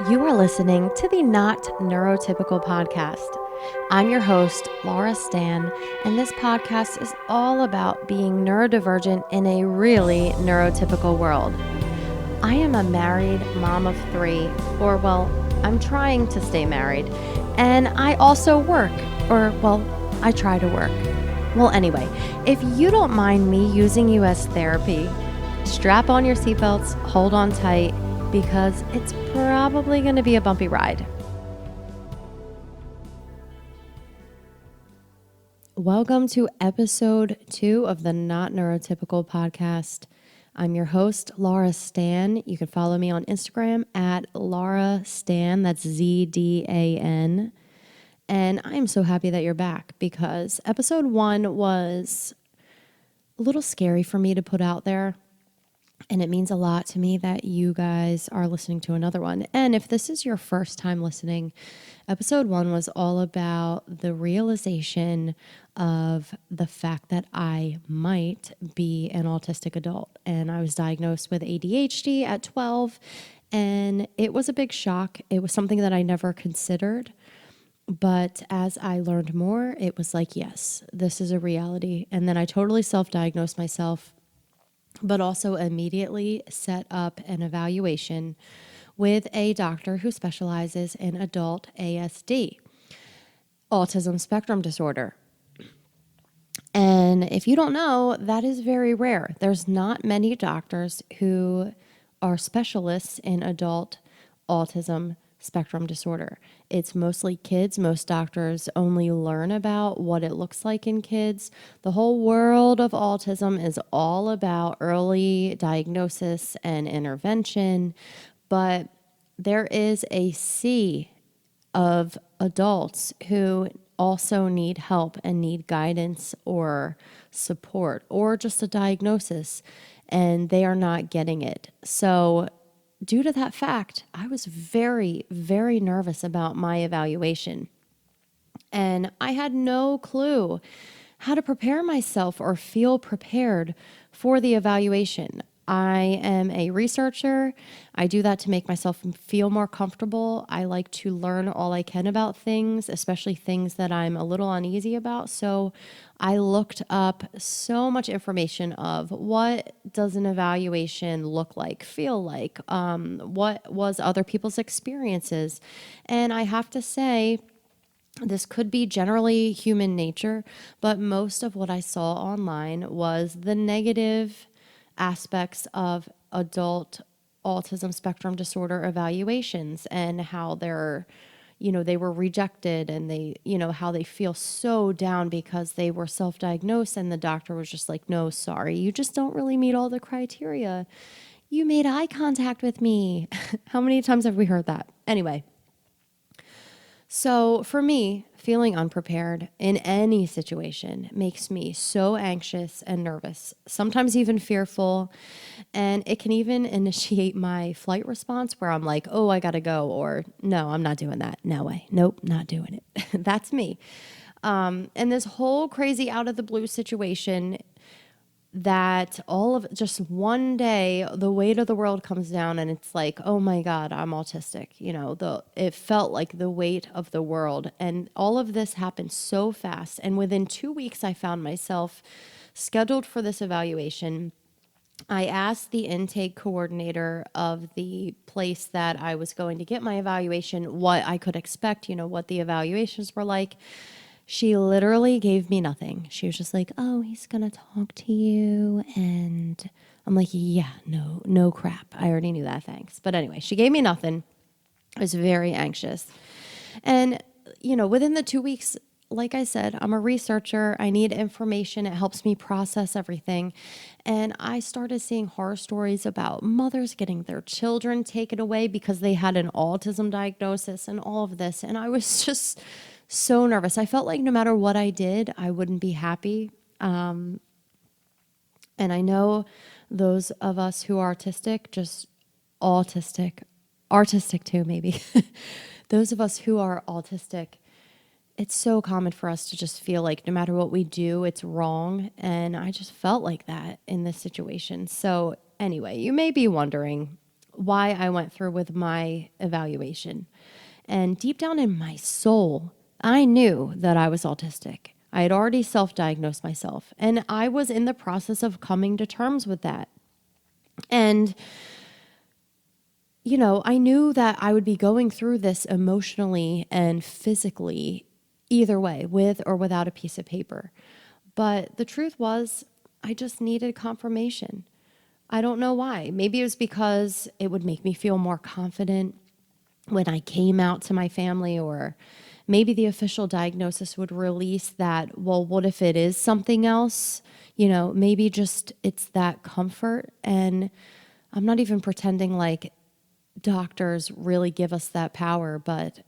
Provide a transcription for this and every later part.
You are listening to the Not Neurotypical podcast. I'm your host, Laura Stan, and this podcast is all about being neurodivergent in a really neurotypical world. I am a married mom of three, I'm trying to stay married, and I also work, I try to work. Anyway, if you don't mind me using you as therapy, strap on your seatbelts, hold on tight, because it's probably going to be a bumpy ride. Welcome to episode 2 of the Not Neurotypical podcast. I'm your host, Laura Stan. You can follow me on Instagram at Laura Stan, that's ZDAN. And I'm so happy that you're back because episode 1 was a little scary for me to put out there. And it means a lot to me that you guys are listening to another one. And if this is your first time listening, episode 1 was all about the realization of the fact that I might be an autistic adult. And I was diagnosed with ADHD at 12, and it was a big shock. It was something that I never considered. But as I learned more, it was like, yes, this is a reality. And then I totally self-diagnosed myself, but also immediately set up an evaluation with a doctor who specializes in adult ASD, autism spectrum disorder. And if you don't know, that is very rare. There's not many doctors who are specialists in adult autism spectrum disorder. It's mostly kids. Most doctors only learn about what it looks like in kids. The whole world of autism is all about early diagnosis and intervention, but there is a sea of adults who also need help and need guidance or support or just a diagnosis, and they are not getting it. So due to that fact, I was very, very nervous about my evaluation. And I had no clue how to prepare myself or feel prepared for the evaluation. I am a researcher. I do that to make myself feel more comfortable. I like to learn all I can about things, especially things that I'm a little uneasy about. So I looked up so much information of what does an evaluation look like, feel like, what was other people's experiences. And I have to say, this could be generally human nature, but most of what I saw online was the negative aspects of adult autism spectrum disorder evaluations and how they were rejected, and how they feel so down because they were self-diagnosed and the doctor was just like, no, sorry, you just don't really meet all the criteria. You made eye contact with me. How many times have we heard that? Anyway. So for me, feeling unprepared in any situation makes me so anxious and nervous, sometimes even fearful. And it can even initiate my flight response where I'm like, oh, I got to go, or no, I'm not doing that. No way. Nope, not doing it. That's me. And this whole crazy out of the blue situation that all of just one day the weight of the world comes down and it's like, oh my God, I'm autistic. It felt like the weight of the world, and all of this happened so fast. And within 2 weeks, I found myself scheduled for this evaluation. I asked the intake coordinator of the place that I was going to get my evaluation what I could expect, what the evaluations were like. She literally gave me nothing. She was just like, oh, he's going to talk to you. And I'm like, yeah, no crap. I already knew that, thanks. But anyway, she gave me nothing. I was very anxious. And, within the 2 weeks, like I said, I'm a researcher. I need information. It helps me process everything. And I started seeing horror stories about mothers getting their children taken away because they had an autism diagnosis and all of this. And I was just so nervous. I felt like no matter what I did, I wouldn't be happy. And I know those of us who are artistic too, maybe. Those of us who are autistic, it's so common for us to just feel like no matter what we do, it's wrong. And I just felt like that in this situation. So anyway, you may be wondering, why I went through with my evaluation. And deep down in my soul, I knew that I was autistic. I had already self-diagnosed myself, and I was in the process of coming to terms with that. And, I knew that I would be going through this emotionally and physically either way, with or without a piece of paper. But the truth was, I just needed confirmation. I don't know why. Maybe it was because it would make me feel more confident when I came out to my family, or maybe the official diagnosis would release that, well, what if it is something else? Maybe just it's that comfort. And I'm not even pretending like doctors really give us that power, but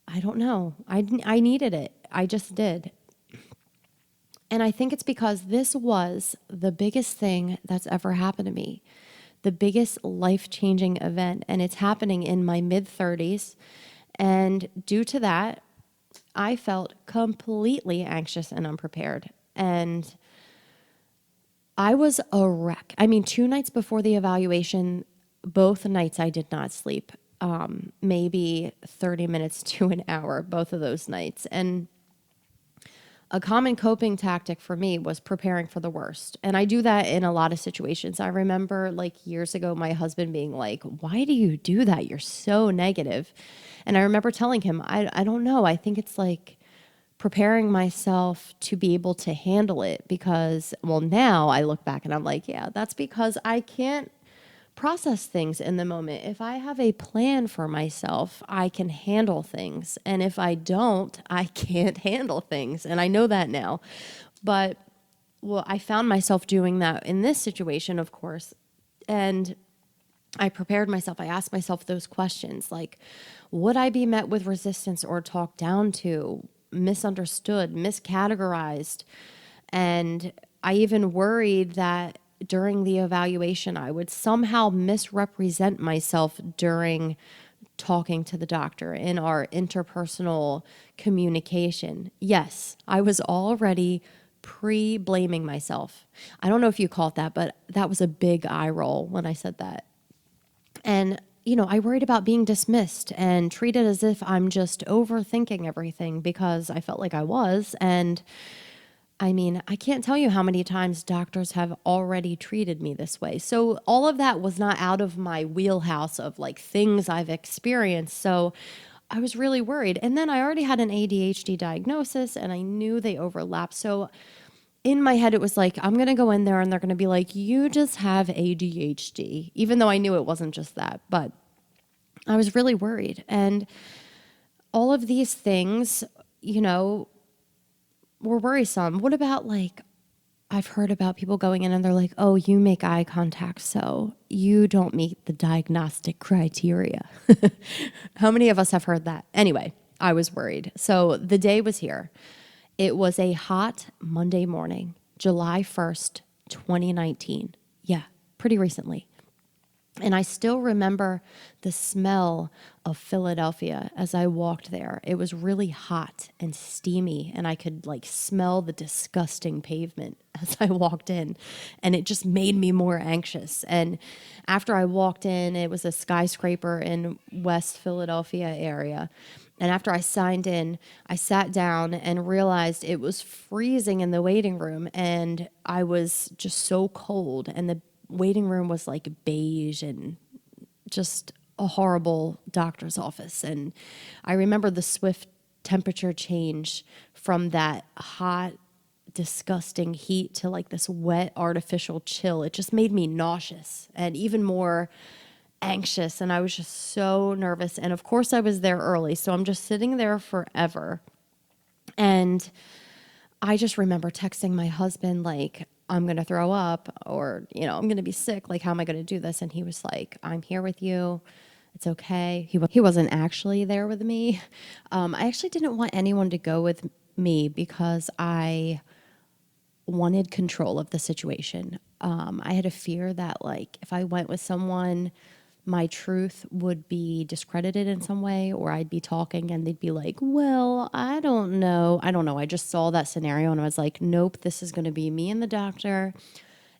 I don't know. I needed it. I just did. And I think it's because this was the biggest thing that's ever happened to me, the biggest life-changing event, and it's happening in my mid-30s. And due to that, I felt completely anxious and unprepared. And I was a wreck. I mean, 2 nights before the evaluation, both nights I did not sleep. Maybe 30 minutes to an hour, both of those nights. And a common coping tactic for me was preparing for the worst. And I do that in a lot of situations. I remember like years ago, my husband being like, why do you do that? You're so negative. And I remember telling him, I don't know. I think it's like preparing myself to be able to handle it because, well, now I look back and I'm like, yeah, that's because I can't process things in the moment. If I have a plan for myself, I can handle things. And if I don't, I can't handle things. And I know that now. But, well, I found myself doing that in this situation, of course. And I prepared myself. I asked myself those questions like, would I be met with resistance or talked down to, misunderstood, miscategorized? And I even worried that during the evaluation, I would somehow misrepresent myself during talking to the doctor in our interpersonal communication. Yes, I was already pre-blaming myself. I don't know if you call it that, but that was a big eye roll when I said that. And, I worried about being dismissed and treated as if I'm just overthinking everything because I felt like I was. And I mean, I can't tell you how many times doctors have already treated me this way. So all of that was not out of my wheelhouse of like things I've experienced. So I was really worried. And then I already had an ADHD diagnosis and I knew they overlapped. So in my head, it was like, I'm going to go in there and they're going to be like, you just have ADHD, even though I knew it wasn't just that. But I was really worried. And all of these things, were worrisome. What about like, I've heard about people going in and they're like, oh, you make eye contact, so you don't meet the diagnostic criteria. How many of us have heard that? Anyway, I was worried. So the day was here. It was a hot Monday morning, July 1st, 2019. Yeah, pretty recently. And I still remember the smell of Philadelphia as I walked there. It was really hot and steamy, and I could like smell the disgusting pavement as I walked in, and it just made me more anxious. And after I walked in, it was a skyscraper in West Philadelphia area. And after I signed in, I sat down and realized it was freezing in the waiting room, and I was just so cold, and the waiting room was like beige and just a horrible doctor's office. And I remember the swift temperature change from that hot, disgusting heat to like this wet, artificial chill. It just made me nauseous and even more anxious. And I was just so nervous. And of course, I was there early. So I'm just sitting there forever. And I just remember texting my husband, like, I'm going to throw up or, I'm going to be sick. Like, how am I going to do this? And he was like, I'm here with you. It's okay. He wasn't actually there with me. I actually didn't want anyone to go with me because I wanted control of the situation. I had a fear that, like, if I went with someone, my truth would be discredited in some way, or I'd be talking and they'd be like, well, I don't know. I just saw that scenario and I was like, nope, this is going to be me and the doctor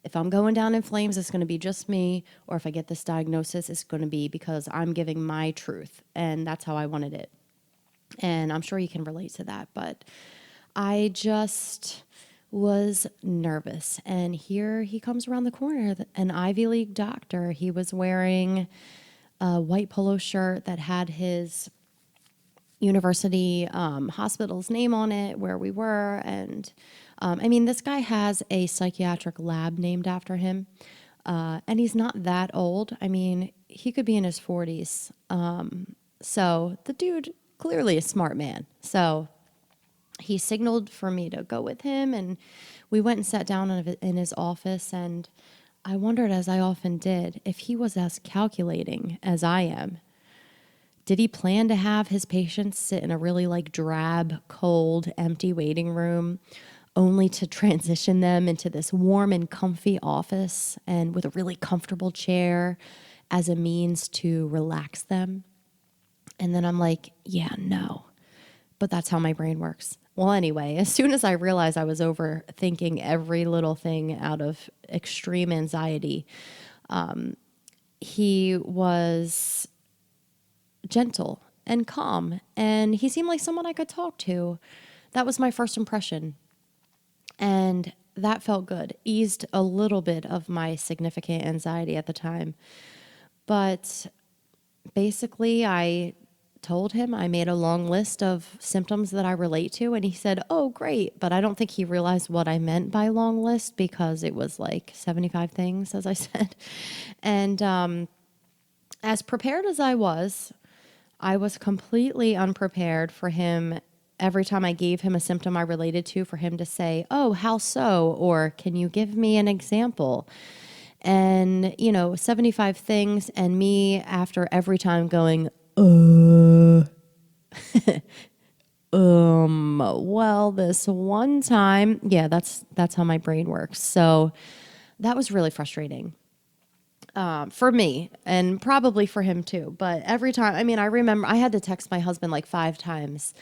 if I'm going down in flames, it's going to be just me. Or if I get this diagnosis, it's going to be because I'm giving my truth. And that's how I wanted it. And I'm sure you can relate to that. But I just was nervous. And here he comes around the corner, an Ivy League doctor. He was wearing a white polo shirt that had his university hospital's name on it, where we were. And I mean, this guy has a psychiatric lab named after him. And he's not that old. I mean, he could be in his 40s. So the dude, clearly a smart man. So he signaled for me to go with him, and we went and sat down in his office, and I wondered, as I often did, if he was as calculating as I am. Did he plan to have his patients sit in a really drab, cold, empty waiting room, only to transition them into this warm and comfy office and with a really comfortable chair as a means to relax them? And then I'm like, yeah, no. But that's how my brain works. Well, anyway, as soon as I realized I was overthinking every little thing out of extreme anxiety, he was gentle and calm, and he seemed like someone I could talk to. That was my first impression. And that felt good. Eased a little bit of my significant anxiety at the time. But basically, I told him I made a long list of symptoms that I relate to, and he said, oh, great. But I don't think he realized what I meant by long list, because it was 75 things, as I said. And as prepared as I was completely unprepared for him. Every time I gave him a symptom I related to, for him to say, oh, how so? Or can you give me an example? And, 75 things, and me after every time going, well, this one time, yeah, that's how my brain works. So that was really frustrating. For me, and probably for him too. But every time, I remember I had to text my husband 5 times.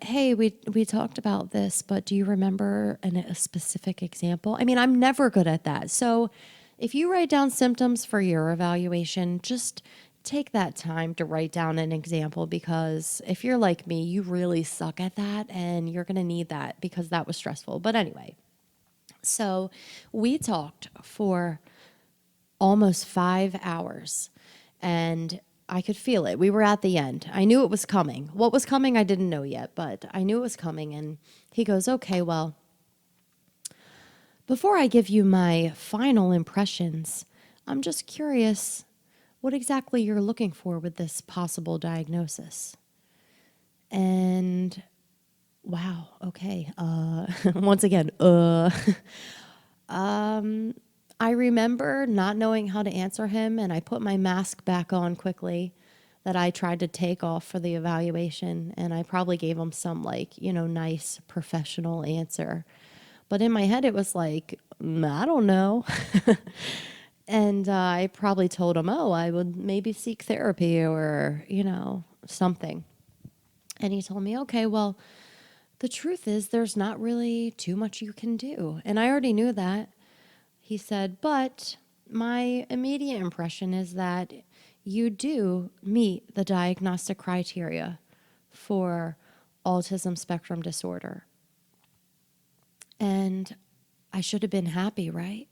Hey, we talked about this, but do you remember a specific example? I'm never good at that. So if you write down symptoms for your evaluation, just take that time to write down an example, because if you're like me, you really suck at that, and you're going to need that, because that was stressful. But anyway, so we talked for almost 5 hours, and I could feel it. We were at the end. I knew it was coming. What was coming, I didn't know yet, but I knew it was coming. And he goes, okay, well, before I give you my final impressions, I'm just curious what exactly you're looking for with this possible diagnosis. And wow, okay. Once again, I remember not knowing how to answer him, and I put my mask back on quickly that I tried to take off for the evaluation, and I probably gave him some nice professional answer. But in my head, it was I don't know. And I probably told him, oh, I would maybe seek therapy or, something. And he told me, okay, well, the truth is there's not really too much you can do. And I already knew that. He said, but my immediate impression is that you do meet the diagnostic criteria for autism spectrum disorder. And I should have been happy, right?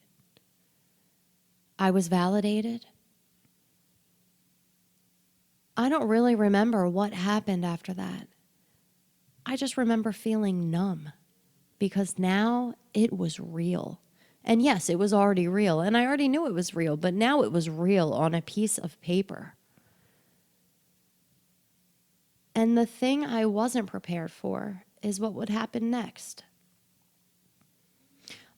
I was validated. I don't really remember what happened after that. I just remember feeling numb, because now it was real. And yes, it was already real, and I already knew it was real, but now it was real on a piece of paper. And the thing I wasn't prepared for is what would happen next.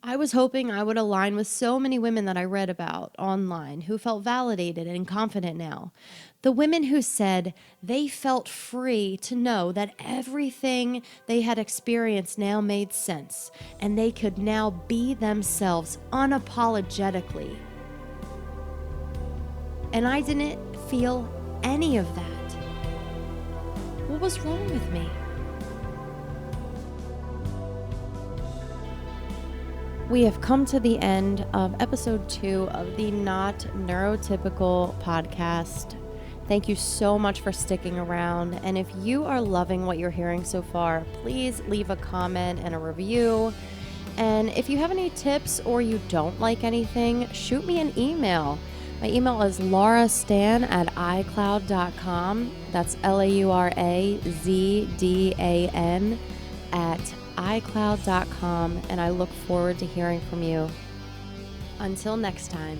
I was hoping I would align with so many women that I read about online who felt validated and confident now. The women who said they felt free to know that everything they had experienced now made sense, and they could now be themselves unapologetically. And I didn't feel any of that. What was wrong with me? We have come to the end of episode 2 of the Not Neurotypical podcast. Thank you so much for sticking around. And if you are loving what you're hearing so far, please leave a comment and a review. And if you have any tips or you don't like anything, shoot me an email. My email is laurazdan@icloud.com. That's LAURAZDAN @icloud.com. And I look forward to hearing from you. Until next time.